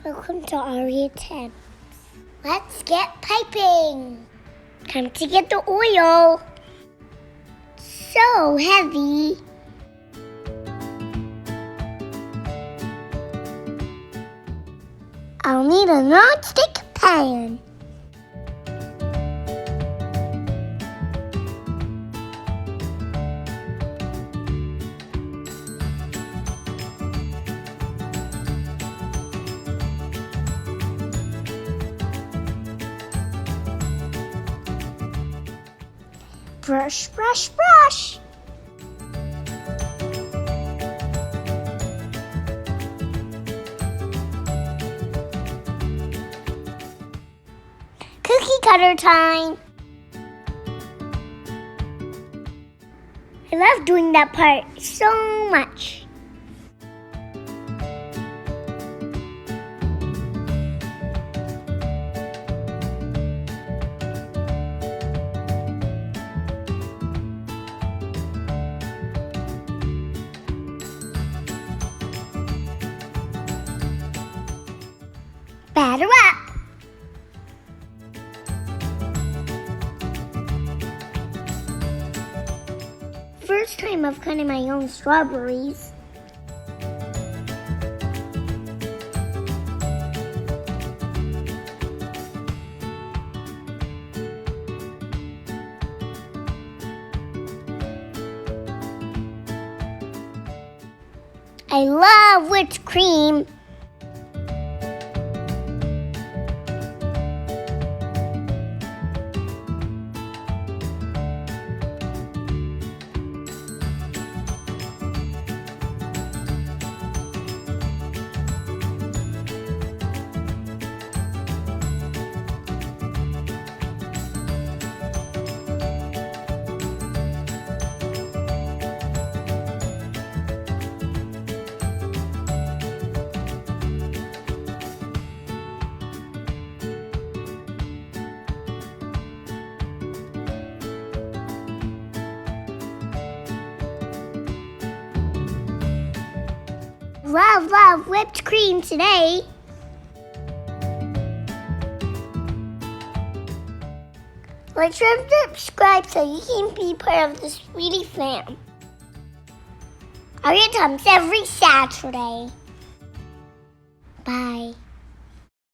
Welcome to Ari Attempts. Let's get piping. Time to get the oil. So heavy. I'll need a non-stick pan. Brush, brush, brush. Cookie cutter time. I love doing that part so much. Batter up. First time of cutting my own strawberries. I love whipped cream. Love whipped cream today. Like, sure to subscribe so you can be part of the Sweetie fam. Ari Attempts every Saturday. Bye.